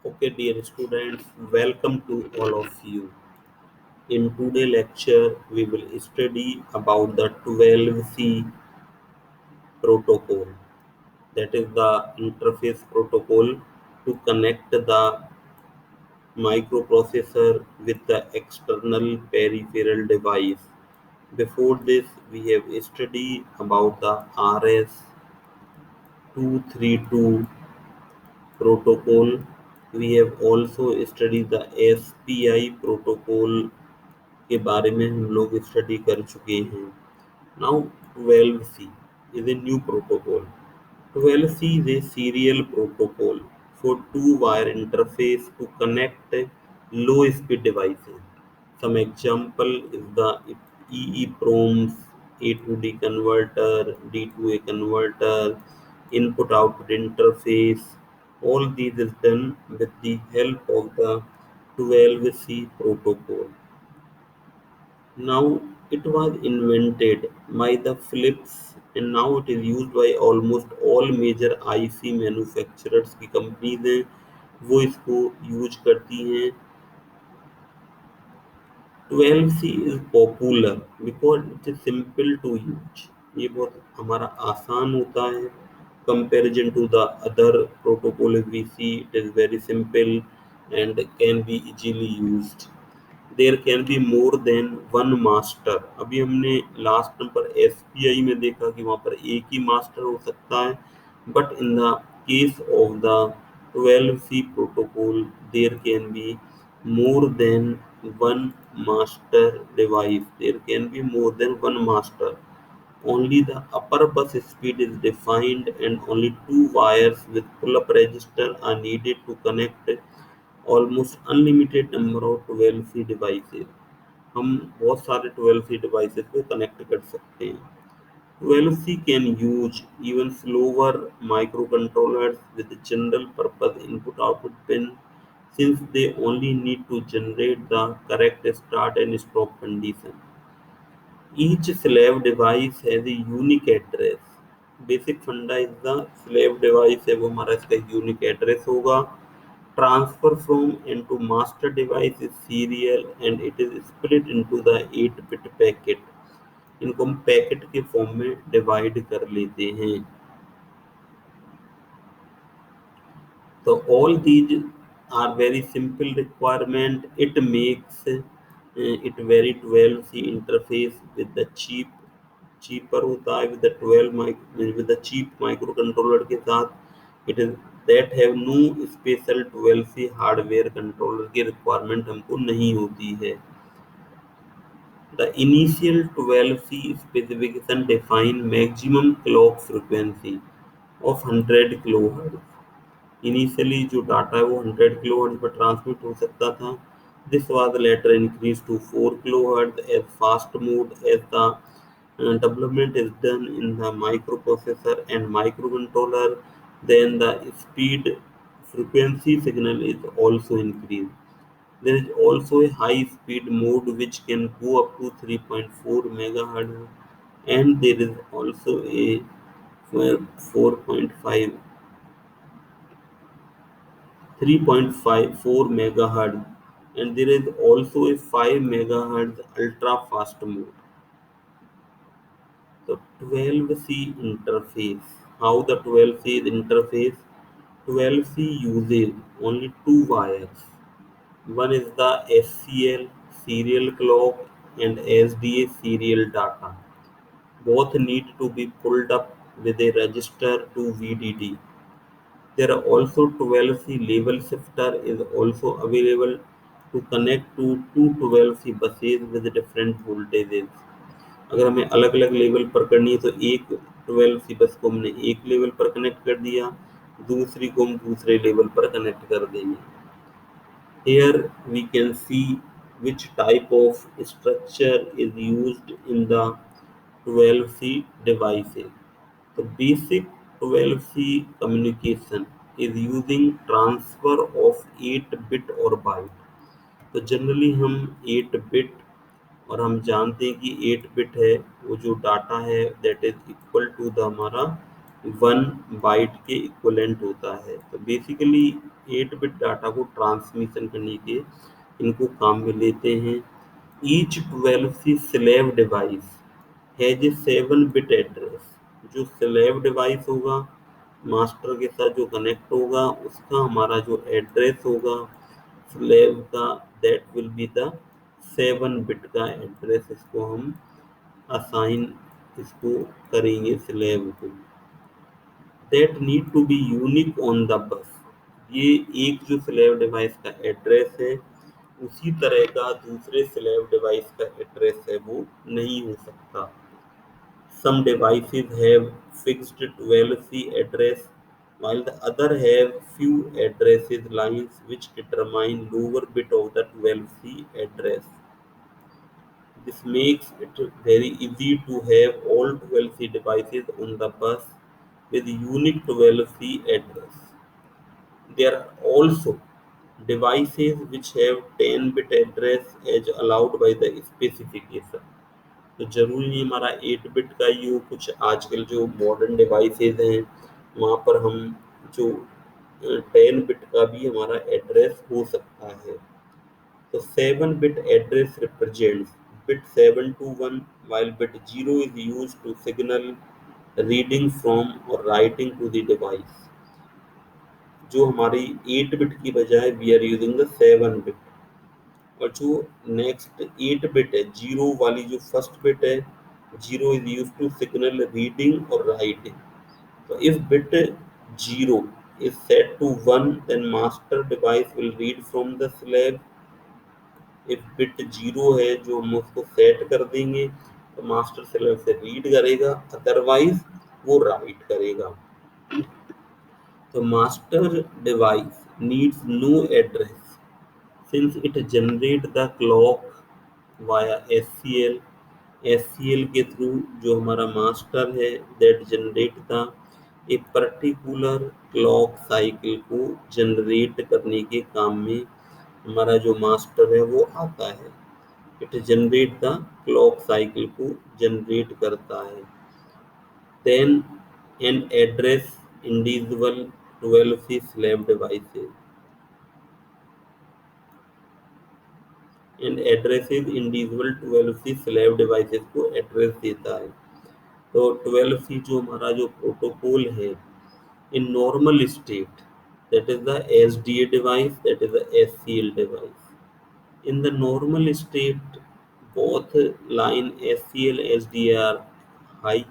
Okay, dear students, welcome to all of you. In today's lecture, we will study about the 12C protocol. That is the interface protocol to connect the microprocessor with the external peripheral device. Before this, we have studied about the RS-232 protocol. We have also studied the SPI protocol के बारे में हम लोग study कर चुके हैं. Now 12C is a new protocol. 12C is a serial protocol for two-wire interface to connect low-speed devices. Some example is the EEPROMs, A to D converter, D to A converter, input-output interface. All these is done with the help of the 12C protocol. Now it was invented by the Philips and now it is used by almost all major IC manufacturers की companies हैं वो इसको use करती हैं. 12C is popular because it is simple to use. ये बहुत हमारा आसान होता है comparison to the other protocol we see. It is very simple and can be easily used. There can be more than one master. अभी हमने last number SPI में देखा कि वहाँ पर एक ही मास्टर हो सकता है, but in the case of the 12C protocol there can be more than one master device. There can be more than one master. Only the upper bus speed is defined and only two wires with pull-up register are needed to connect almost unlimited number of 12C devices. हम बहुत सारे 12C devices को connect कर सकते हैं. 12C can use even slower microcontrollers with general purpose input output pin since they only need to generate the correct start and stop condition. Each slave device has a unique address. Basic फंडा is the slave device है वो हमारा इसका unique address होगा. Transfer from into master device is serial and it is split into the 8 bit packet. इनको हम packet के form में डिवाइड कर लेते हैं. तो all these are very simple requirement. It makes it very 12C interface with the cheaper होता है with the 12 with the cheap microcontroller के साथ. It is that have no special 12C hardware controller की requirement हमको नहीं होती है. The initial 12C specification define maximum clock frequency of 100 kilohertz. Initially जो डाटा है वो 100 किलोहर्ट्ज पर ट्रांसमिट हो सकता था. This was later increase to 4 kilohertz as fast mode as the development is done in the microprocessor and microcontroller. Then the speed frequency signal is also increased. There is also a high speed mode which can go up to 3.4 megahertz, and there is also a 4.5 3.54 megahertz, and there is also a 5 megahertz ultra fast mode. The 12C interface. How the 12C interface? 12C uses only two wires. One is the SCL serial clock and SDA serial data. Both need to be pulled up with a register to VDD. There are also 12C level shifter is also available to connect to two 12C buses with different voltages. अगर हमें अलग अलग level पर करनी है तो एक 12C बस को हमने एक लेवल पर कनेक्ट कर दिया, दूसरी को हम दूसरे लेवल पर कनेक्ट कर देंगे. Here we can see which type of structure is used in the 12C devices. The basic 12C communication is using transfer of 8 bit or byte. तो जनरली हम 8 बिट, और हम जानते हैं कि 8 बिट है वो जो डाटा है that is equal to the हमारा वन बाइट के इक्वलेंट होता है। तो बेसिकली 8 बिट डाटा को ट्रांसमिशन करने के इनको काम में लेते हैं। Each 12C slave device has a 7 bit address. जो स्लेव डिवाइस होगा मास्टर के साथ जो कनेक्ट होगा उसका हमारा जो एड्रेस होगा स्लेव का, that will be the 7 bit का एड्रेस। इसको हम असाइन इसको करेंगे स्लेव को। That need to be unique on the bus. ये एक जो स्लेव डिवाइस का एड्रेस है उसी तरह का दूसरे स्लेव डिवाइस का एड्रेस है वो नहीं हो सकता। Some devices have fixed 12C address, while the other have few addresses lines which determine lower bit of the 12C address. This makes it very easy to have all 12C devices on the bus with unique 12C address. There are also devices which have 10-bit address as allowed by the specification. तो ज़रूरी नहीं हमारा 8 bit का ही हो। कुछ आजकल जो modern devices हैं वहाँ पर हम जो 10 बिट का भी हमारा एड्रेस हो सकता है। तो 7 bit address represents bit 7 to 1 while bit 0 is used to signal reading from or writing to the device। जो हमारी 8 बिट की बजाय we are using the 7 bit. और जो नेक्स्ट 8 बिट है जीरो वाली जो फर्स्ट बिट है, zero is use to signal reading और राइटिंग। तो if bit zero is set to 1 then master device will read from the slave. If bit zero है जो हम उसको सेट कर देंगे तो मास्टर स्लेव से रीड करेगा, अदरवाइज वो राइट करेगा। तो master device needs no address since it generate the clock via SCL। SCL के थ्रू जो हमारा मास्टर है that generate the एक पर्टिकुलर क्लॉक साइकिल को जनरेट करने के काम में हमारा जो मास्टर है वो आता है। It generate the clock cycle को जनरेट करता है। Then an address individual 12C slave devices and addresses individual 12C slave devices को एड्रेस देता है। तो 12C जो हमारा जो प्रोटोकॉल है in normal state that is the SDA device, that is the SCL device. In the normal state both line SCL SDA are high.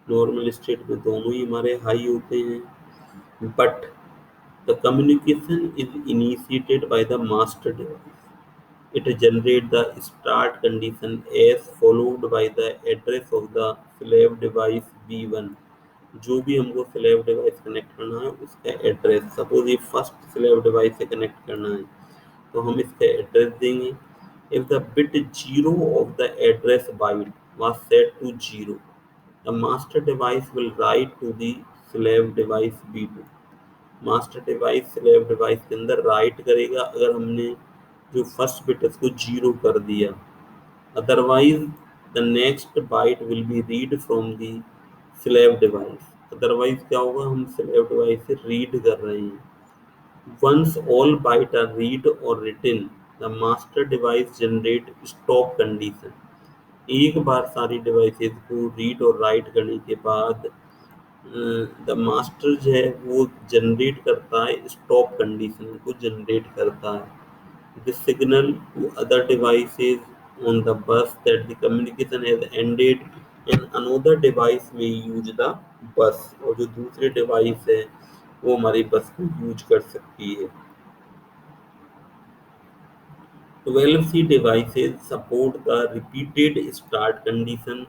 Normal state में दोनों ही हमारे हाई होते हैं। But the communication is initiated by the master device. It generates the start condition as followed by the address of the slave device B1। जो भी हमको slave device connect करना है उसका एड्रेस, सपोज ये फर्स्ट slave device से connect करना है तो हम इसका एड्रेस देंगे। If the bit 0 of the address byte was set to 0, the master device will write to the slave device B2। Master device slave device के अंदर राइट करेगा अगर हमने जो फर्स्ट बिट उसको जीरो कर दिया, otherwise the next byte will be read from the slave device. Otherwise क्या होगा, हम स्लेव डिवाइस से रीड कर रहे हैं। Once all byte are read और written the master device generate stop condition. एक बार सारी डिवाइसेस को रीड और राइट करने के बाद द मास्टर जो है वो जनरेट करता है स्टॉप कंडीशन को जनरेट करता है। This signal to other devices on the bus that the communication has ended and another device may use the bus. और जो दूसरे डिवाइस है वो हमारी बस को यूज कर सकती है। 12C devices support the repeated start condition।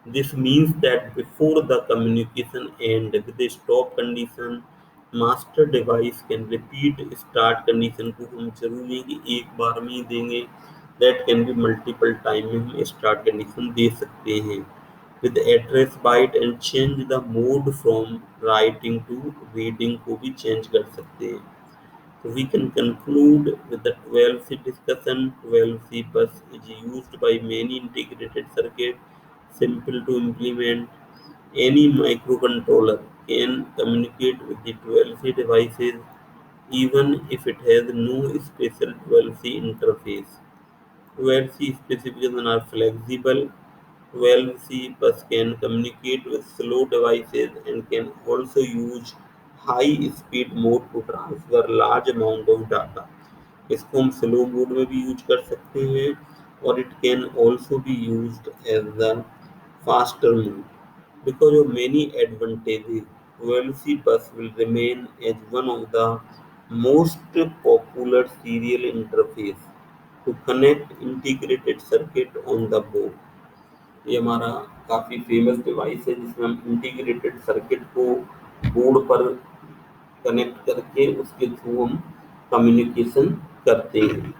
This means that before the communication end with the stop condition, master device can repeat start condition को हम जरूरी कि एक बार में ही देंगे। That can be multiple time में हम start condition दे सकते हैं with address byte and change the mode from writing to reading को भी change कर सकते हैं। So we can conclude with the 12C discussion। 12C bus is used by many integrated circuit, simple to implement, Any microcontroller can communicate with the 12C devices even if it has no special 12C interface. 12C specifications are flexible. 12C bus can communicate with slow devices and can also use high speed mode to transfer large amount of data. इसको हम slow mode में भी use कर सकते हैं और it can also be used as the faster mode. Because of many advantages, 12C bus will remain as one of the most popular serial interface to connect integrated circuit on the board. ये हमारा काफ़ी famous device है जिसमें हम integrated circuit को board पर connect करके उसके थ्रू हम कम्युनिकेशन करते हैं।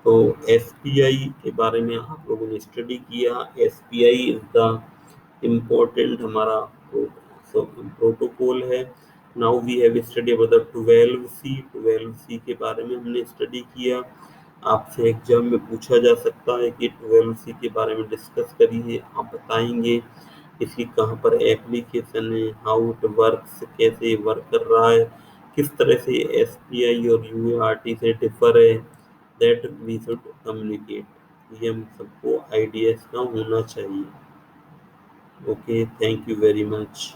तो एस पी आई के बारे में आप लोगों ने स्टडी किया। S P I is the important हमारा प्रोटोकॉल है। Now we have study about the 12C के बारे में हमने स्टडी किया। आपसे एग्जाम में पूछा जा सकता है कि 12C के बारे में डिस्कस करिए, आप बताएंगे इसकी कहाँ पर एप्लीकेशन है, हाउ इट वर्क्स, कैसे वर्क कर रहा है, किस तरह से एस पी आई और यू आर टी से डिफर है, दैट वी शुड कम्युनिकेट। ये हम सबको आइडिया इसका होना चाहिए। Okay, thank you very much.